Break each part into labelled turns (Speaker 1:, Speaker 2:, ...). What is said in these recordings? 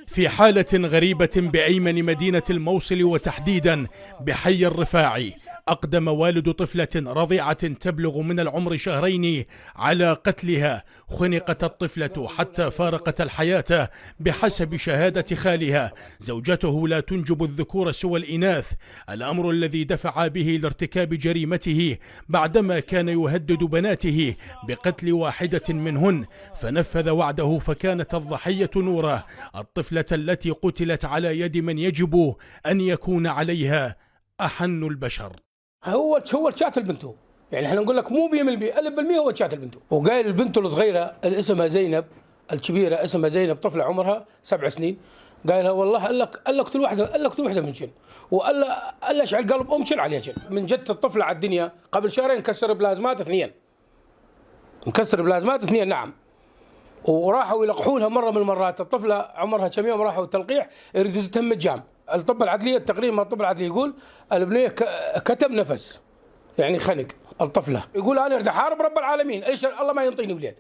Speaker 1: في حالة غريبة بأيمن مدينة الموصل وتحديدا بحي الرفاعي، أقدم والد طفلة رضيعة تبلغ من العمر شهرين على قتلها. خنقت الطفلة حتى فارقت الحياة بحسب شهادة خالها. زوجته لا تنجب الذكور سوى الإناث، الأمر الذي دفع به لارتكاب جريمته بعدما كان يهدد بناته بقتل واحدة منهن، فنفذ وعده فكانت الضحية نورة، الطفلة التي قتلت على يد من يجب أن يكون عليها أحن البشر.
Speaker 2: هو شات البنت، يعني احنا نقول لك مو 100% هو شات البنت. وقايل البنت الصغيرة اللي اسمها زينب، الكبيرة اسمها زينب طفلة عمرها 7 سنين، قايلها والله قال لك اقتل واحدة من شن، وقال اشعل قلب ام شن عليها شن. من جت الطفلة على الدنيا قبل شهرين كسر بلازمات 2، مكسر بلازمات 2 نعم. وراحوا يلقحونها مرة من المرات، الطفلة عمرها كم يوم راحوا التلقيح يريد تهم الجام. الطب العدلية التقرير ما الطب العدلي يقول البنية كتم نفس، يعني خنق الطفلة، يقول أنا أريد أحارب رب العالمين، إيش الله ما ينطيني ولاد.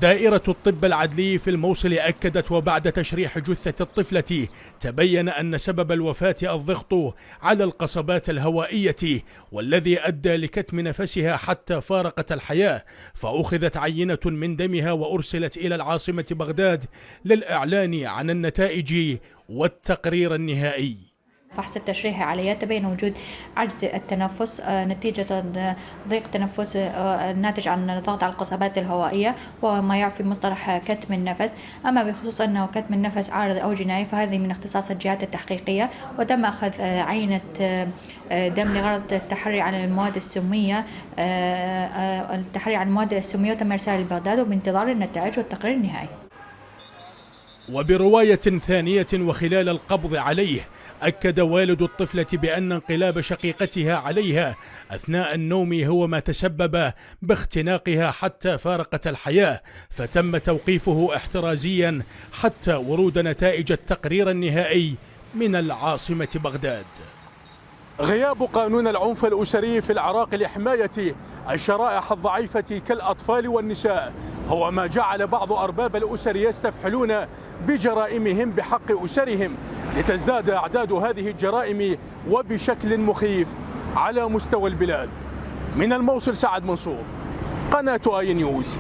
Speaker 1: دائرة الطب العدلي في الموصل أكدت وبعد تشريح جثة الطفلة تبين أن سبب الوفاة الضغط على القصبات الهوائية، والذي أدى لكتم نفسها حتى فارقت الحياة، فأخذت عينة من دمها وأرسلت إلى العاصمة بغداد للإعلان عن النتائج والتقرير النهائي.
Speaker 3: الفحص التشريحي عليها تبين وجود عجز التنفس نتيجة ضيق تنفس الناتج عن الضغط على القصبات الهوائية، وما يعرف مصطلح كتم النفس. أما بخصوص أنه كتم النفس عارض أو جنائي فهذه من اختصاص الجهات التحقيقية، وتم أخذ عينة دم لغرض التحري عن المواد السمية وتم إرسالها لبغداد وبانتظار النتائج والتقرير النهائي.
Speaker 1: وبرواية ثانية وخلال القبض عليه، أكد والد الطفلة بأن انقلاب شقيقتها عليها أثناء النوم هو ما تسبب باختناقها حتى فارقت الحياة، فتم توقيفه احترازيا حتى ورود نتائج التقرير النهائي من العاصمة بغداد. غياب قانون العنف الأسري في العراق لحماية الشرائح الضعيفة كالأطفال والنساء هو ما جعل بعض أرباب الأسر يستفحلون بجرائمهم بحق أسرهم، لتزداد أعداد هذه الجرائم وبشكل مخيف على مستوى البلاد. من الموصل سعد منصور، قناة آي نيوز.